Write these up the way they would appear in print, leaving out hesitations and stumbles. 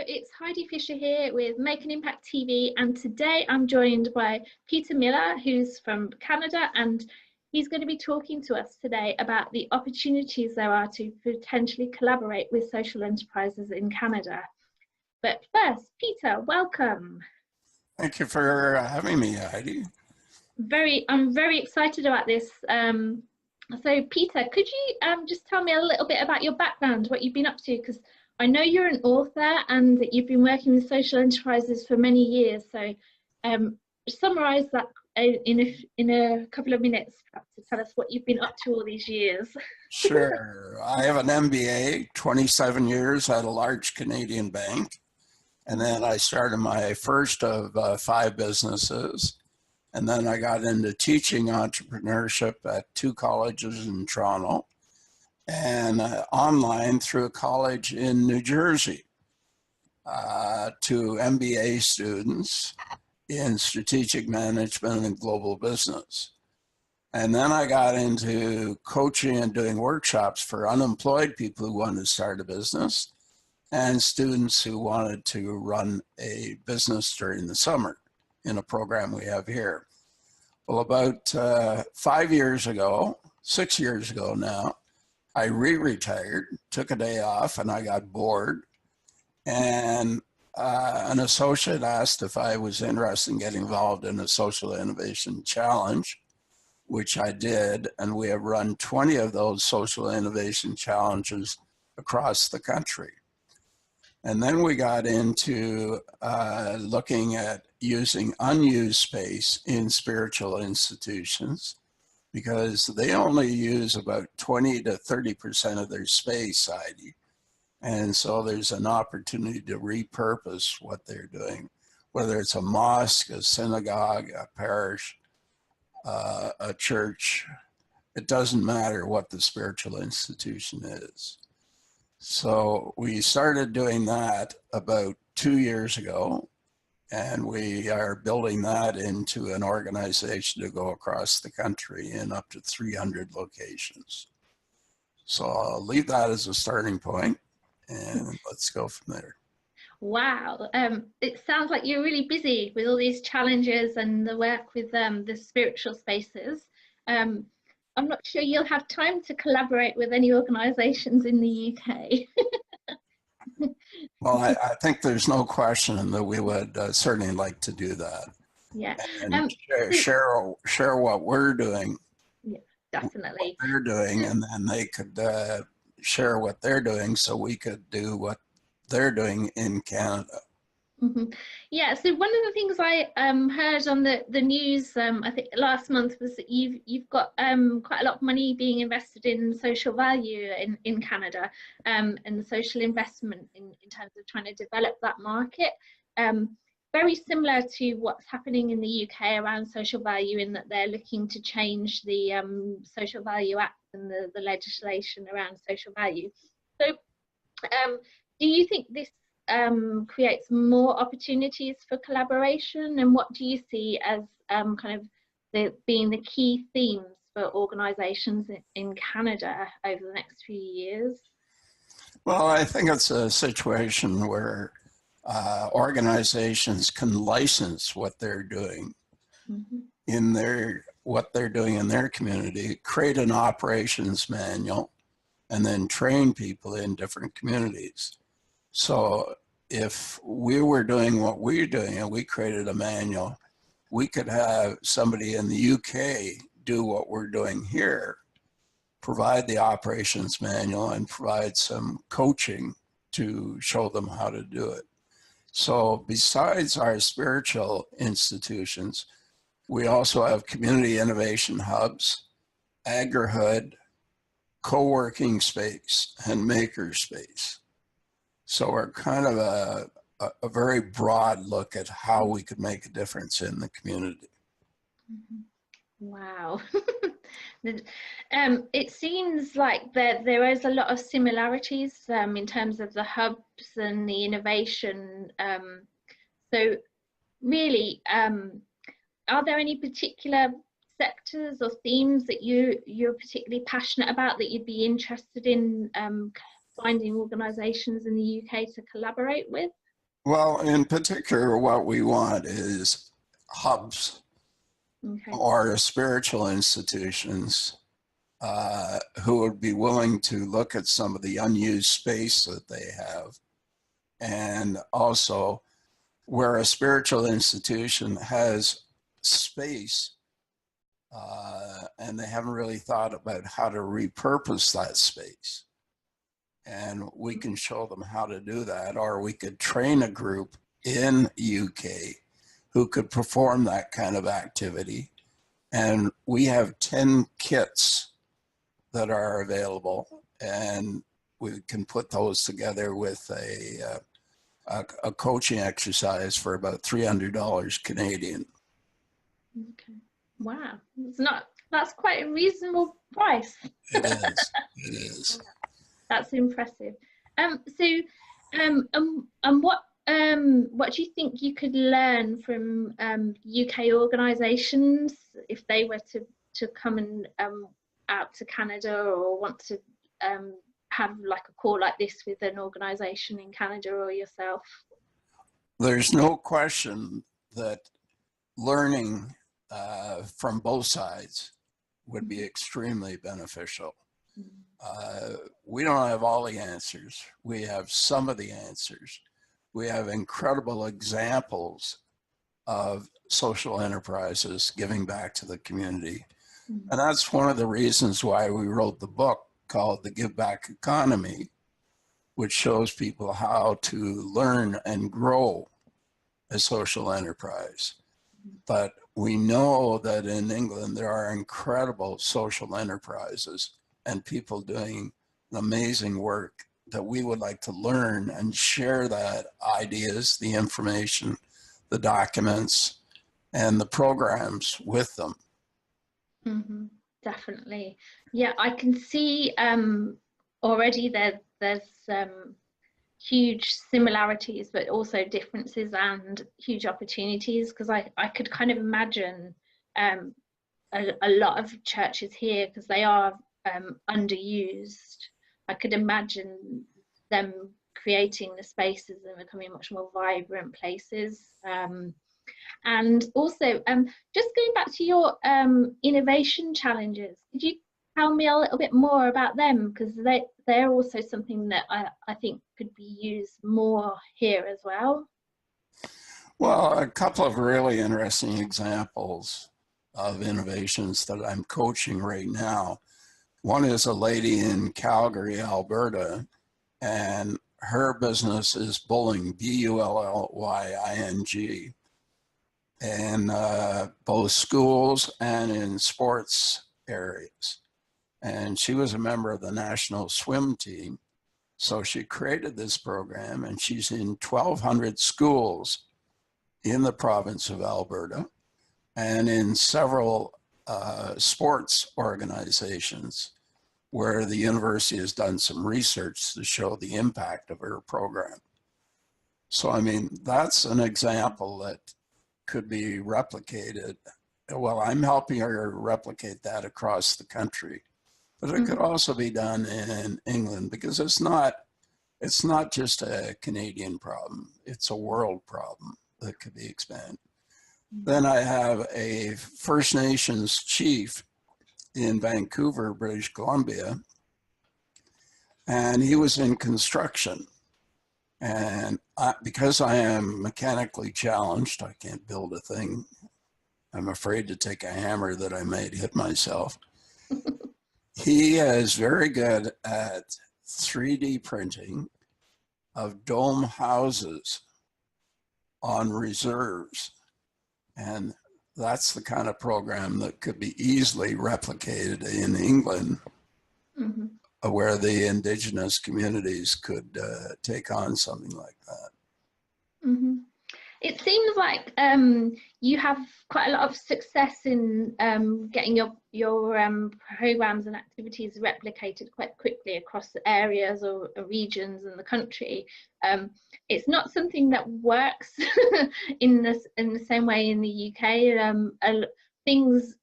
it's Heidi Fisher here with Make an Impact TV, and today I'm joined by Peter Miller, who's from Canada, and he's going to be talking to us today about the opportunities there are to potentially collaborate with social enterprises in Canada. But first, Peter, welcome. Thank you for having me, Heidi. I'm very excited about this. So Peter, could you just tell me a little bit about your background, what you've been up to? Because I know you're an author and that you've been working with social enterprises for many years. So summarize that in a couple of minutes to tell us what you've been up to all these years. Sure. I have an MBA, 27 years at a large Canadian bank. And then I started my first of 5 businesses. And then I got into teaching entrepreneurship at 2 colleges in Toronto and online through a college in New Jersey to MBA students in strategic management and global business. And then I got into coaching and doing workshops for unemployed people who wanted to start a business and students who wanted to run a business during the summer in a program we have here. Well, about 5 years ago, 6 years ago now, I retired, took a day off, and I got bored. And an associate asked if I was interested in getting involved in a social innovation challenge, which I did. And we have run 20 of those social innovation challenges across the country. And then we got into looking at using unused space in spiritual institutions, because they only use about 20 to 30% of their space, Heidi. And so there's an opportunity to repurpose what they're doing, whether it's a mosque, a synagogue, a parish, a church. It doesn't matter what the spiritual institution is. So we started doing that about 2 years ago, and we are building that into an organization to go across the country in up to 300 locations. So I'll leave that as a starting point, and let's go from there. Wow, it sounds like you're really busy with all these challenges and the work with the spiritual spaces. I'm not sure you'll have time to collaborate with any organisations in the UK. Well, I think there's no question that we would certainly like to do that. Yeah, and share what we're doing. Yeah, definitely. What they're doing, and then they could share what they're doing, so we could do what they're doing in Canada. Mm-hmm. Yeah, so one of the things I heard on the news, I think last month, was that you've got quite a lot of money being invested in social value in Canada, and the social investment in terms of trying to develop that market. Very similar to what's happening in the UK around social value, in that they're looking to change the Social Value Act and the legislation around social value. So do you think this creates more opportunities for collaboration, and what do you see as kind of being the key themes for organisations in Canada over the next few years? Well, I think it's a situation where organizations can license what they're doing in what they're doing in their community, create an operations manual, and then train people in different communities. So if we were doing what we're doing and we created a manual, we could have somebody in the UK do what we're doing here, provide the operations manual and provide some coaching to show them how to do it. So besides our spiritual institutions, we also have community innovation hubs, agrihood, co-working space, and maker space. So we're kind of a very broad look at how we could make a difference in the community. Wow. It seems like there is a lot of similarities in terms of the hubs and the innovation. So really, are there any particular sectors or themes that you're particularly passionate about, that you'd be interested in finding organisations in the UK to collaborate with? Well, in particular, what we want is hubs Okay. or spiritual institutions who would be willing to look at some of the unused space that they have, and also where a spiritual institution has space and they haven't really thought about how to repurpose that space. And we can show them how to do that, or we could train a group in UK who could perform that kind of activity. And we have 10 kits that are available, and we can put those together with a coaching exercise for about $300 Canadian. Okay. Wow, that's quite a reasonable price. It is. It is. That's impressive. What do you think you could learn from UK organisations if they were to come and out to Canada, or want to have like a call like this with an organisation in Canada or yourself? There's no question that learning from both sides would be extremely beneficial. We don't have all the answers. We have some of the answers. We have incredible examples of social enterprises giving back to the community. And that's one of the reasons why we wrote the book called The Give Back Economy, which shows people how to learn and grow a social enterprise. But we know that in England, there are incredible social enterprises and people doing amazing work that we would like to learn and share that ideas, the information, the documents, and the programs with them. Mm-hmm. Definitely. Yeah, I can see already there's huge similarities, but also differences and huge opportunities, because I could kind of imagine a lot of churches here, because they are underused. I could imagine them creating the spaces and becoming much more vibrant places. And also, just going back to your innovation challenges, could you tell me a little bit more about them? Because they're also something that I think could be used more here as well. Well, a couple of really interesting examples of innovations that I'm coaching right now. One is a lady in Calgary, Alberta, and her business is Bullyming, Bullyming, in both schools and in sports areas. And she was a member of the national swim team. So she created this program, and she's in 1,200 schools in the province of Alberta and in several sports organizations where the university has done some research to show the impact of her program. So, I mean, that's an example that could be replicated. Well, I'm helping her replicate that across the country, but it could also be done in England, because it's not just a Canadian problem, it's a world problem that could be expanded. Then I have a First Nations chief in Vancouver, British Columbia, and he was in construction. And because I am mechanically challenged, I can't build a thing. I'm afraid to take a hammer that I might hit myself. He is very good at 3D printing of dome houses on reserves. And that's the kind of program that could be easily replicated in England, where the indigenous communities could take on something like that. It seems like you have quite a lot of success in getting your programs and activities replicated quite quickly across areas or regions in the country. It's not something that works in the same way in the UK. Things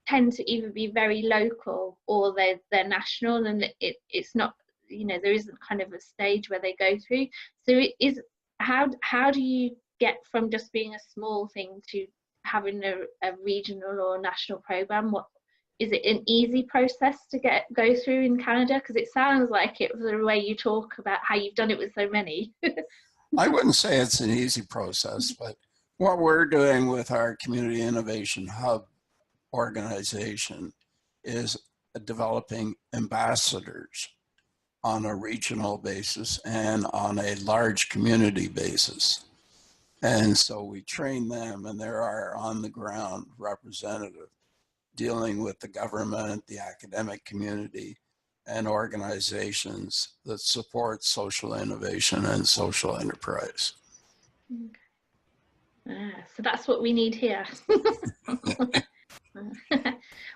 tend to either be very local or they're national, and it's not, there isn't kind of a stage where they go through. So how do you get from just being a small thing to having a regional or national program? What is it, an easy process to go through in Canada? Because it sounds like it, the way you talk about how you've done it with so many. I wouldn't say it's an easy process, but what we're doing with our Community Innovation Hub organization is developing ambassadors on a regional basis and on a large community basis. And so we train them, and they're our on-the-ground representative dealing with the government, the academic community, and organizations that support social innovation and social enterprise. So that's what we need here.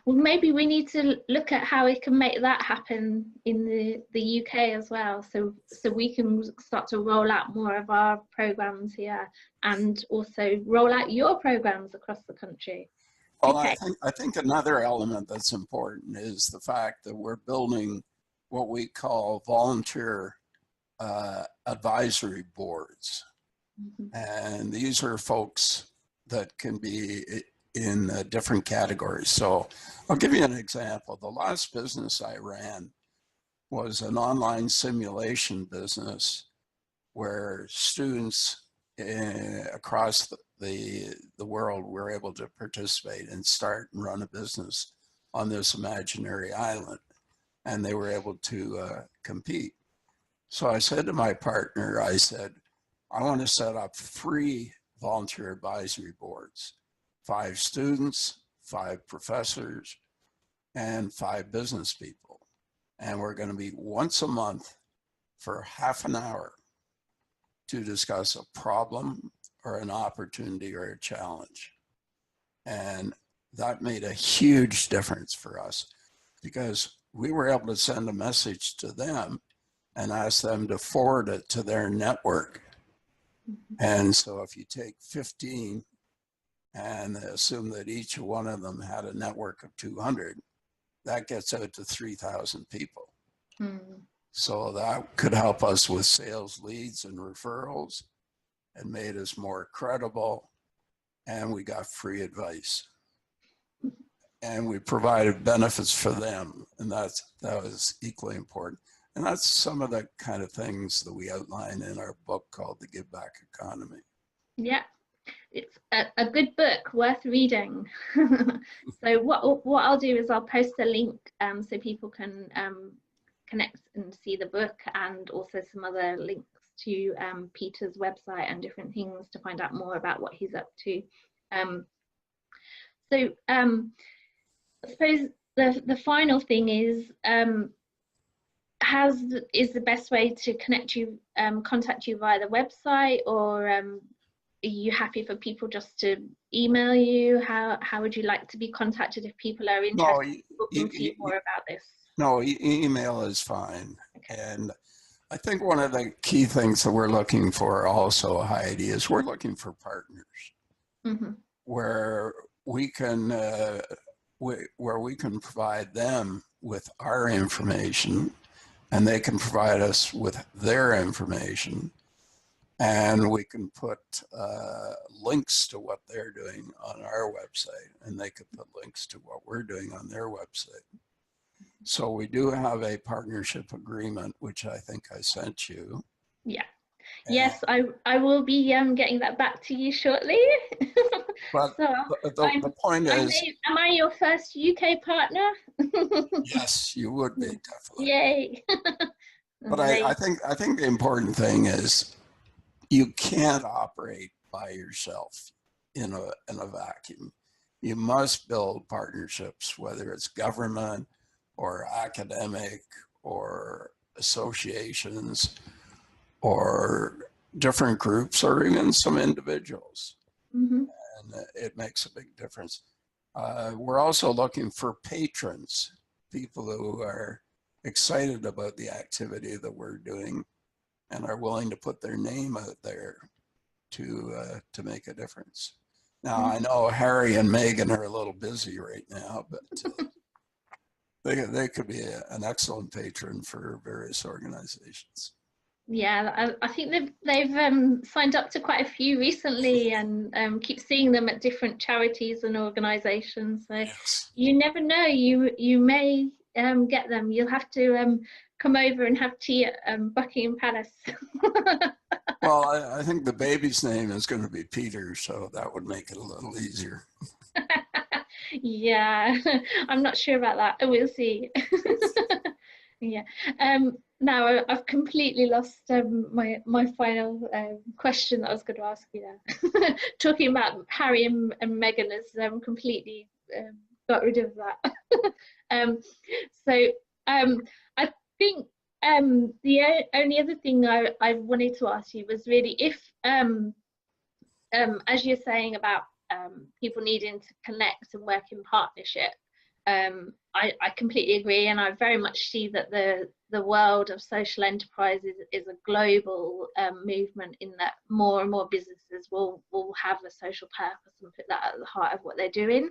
Well, maybe we need to look at how we can make that happen in the UK as well, so we can start to roll out more of our programs here and also roll out your programs across the country. Well, Okay. I think another element that's important is the fact that we're building what we call volunteer advisory boards. Mm-hmm. And these are folks that can be in different categories. So I'll give you an example. The last business I ran was an online simulation business where students across the world were able to participate and start and run a business on this imaginary island, and they were able to compete. So I said to my partner, I said, I want to set up 3 volunteer advisory boards, 5 students, 5 professors, and 5 business people. And we're going to meet once a month for half an hour to discuss a problem or an opportunity or a challenge. And that made a huge difference for us because we were able to send a message to them and ask them to forward it to their network. And so if you take 15 and assume that each one of them had a network of 200, that gets out to 3,000 people. So that could help us with sales leads and referrals and made us more credible, and we got free advice. And we provided benefits for them, and that was equally important. And that's some of the kind of things that we outline in our book called The Give Back Economy. Yeah, it's a good book, worth reading. So what I'll do is I'll post a link so people can connect and see the book, and also some other links to Peter's website and different things to find out more about what he's up to. So I suppose the final thing is, is the best way to contact you via the website, or are you happy for people just to email you? How would you like to be contacted if people are interested in talking more about this? No, email is fine. Okay. And I think one of the key things that we're looking for also, Heidi, is we're looking for partners. Mm-hmm. where we can provide them with our information, and they can provide us with their information, and we can put links to what they're doing on our website, and they could put links to what we're doing on their website. So we do have a partnership agreement, which I think I sent you. Yeah. And yes, I will be getting that back to you shortly. But so the point is, am I your first UK partner? Yes, you would be, definitely. Yay. But I think the important thing is you can't operate by yourself in a vacuum. You must build partnerships, whether it's government or academic or associations or different groups or even some individuals. Mm-hmm. And it makes a big difference. We're also looking for patrons, people who are excited about the activity that we're doing and are willing to put their name out there to make a difference. Now, I know Harry and Megan are a little busy right now, but they could be an excellent patron for various organizations. Yeah, I think they've signed up to quite a few recently, and keep seeing them at different charities and organisations. So Yes. you never know, you may get them. You'll have to come over and have tea at Buckingham Palace. Well, I think the baby's name is going to be Peter, so that would make it a little easier. Yeah, I'm not sure about that. We'll see. Yeah. Now I've completely lost my final question that I was going to ask you there. Talking about Harry and Meghan has completely got rid of that. um, so I think the only other thing I wanted to ask you was really if as you're saying about people needing to connect and work in partnership, I completely agree, and I very much see that the world of social enterprise is a global movement, in that more and more businesses will have a social purpose and put that at the heart of what they're doing.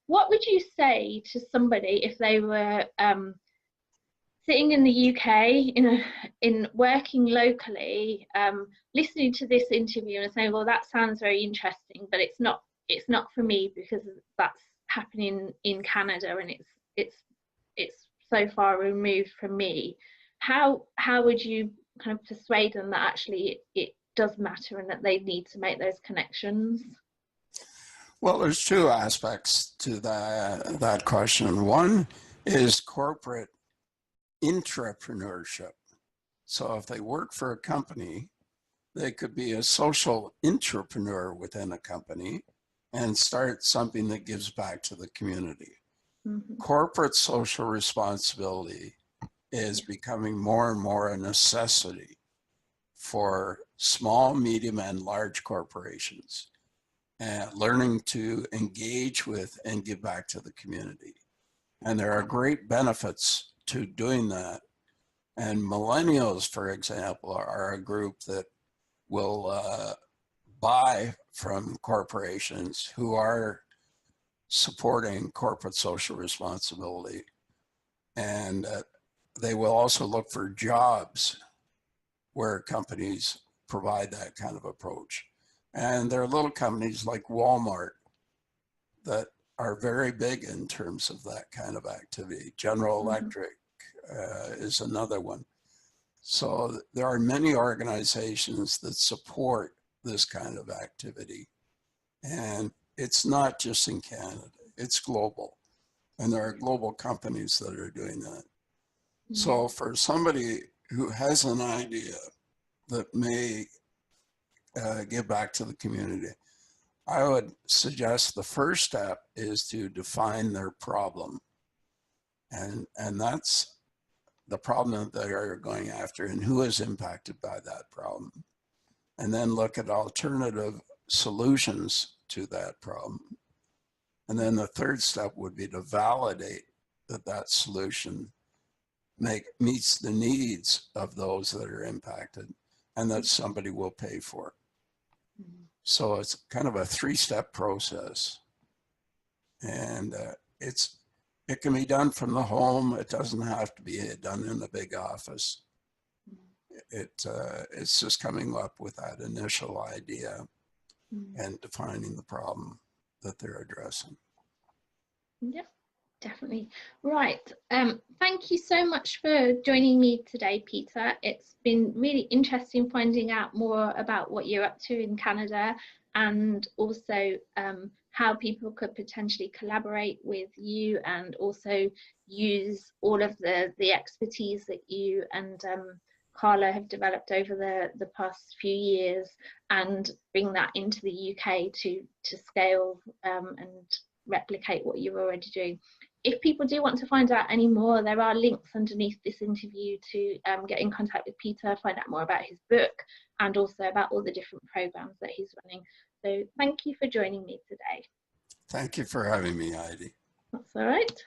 What would you say to somebody if they were sitting in the UK, in working locally, listening to this interview and saying, well, that sounds very interesting, but it's not for me because that's happening in Canada and it's so far removed from me. How would you kind of persuade them that actually it does matter and that they need to make those connections? Well, there's two aspects to that question. One is corporate intrapreneurship. So if they work for a company, they could be a social intrapreneur within a company and start something that gives back to the community. Mm-hmm. Corporate social responsibility is becoming more and more a necessity for small, medium, and large corporations, and learning to engage with and give back to the community. And there are great benefits to doing that. And millennials, for example, are a group that will buy from corporations who are supporting corporate social responsibility. And they will also look for jobs where companies provide that kind of approach. And there are little companies like Walmart that are very big in terms of that kind of activity. General Electric is another one. So there are many organizations that support this kind of activity. And it's not just in Canada, it's global. And there are global companies that are doing that. So for somebody who has an idea that may give back to the community, I would suggest the first step is to define their problem. And that's the problem that they are going after and who is impacted by that problem. And then look at alternative solutions to that problem. And then the third step would be to validate that that solution meets the needs of those that are impacted and that somebody will pay for it. So it's kind of a three-step process. And it can be done from the home. It doesn't have to be done in a big office. It's just coming up with that initial idea and defining the problem that they're addressing. Yeah, definitely. Right. Thank you so much for joining me today, Peter. It's been really interesting finding out more about what you're up to in Canada, and also how people could potentially collaborate with you and also use all of the expertise that you and Carla have developed over the past few years and bring that into the UK to scale and replicate what you're already doing. If people do want to find out any more, there are links underneath this interview to get in contact with Peter, find out more about his book and also about all the different programs that he's running. So thank you for joining me today. Thank you for having me, Heidi. That's all right.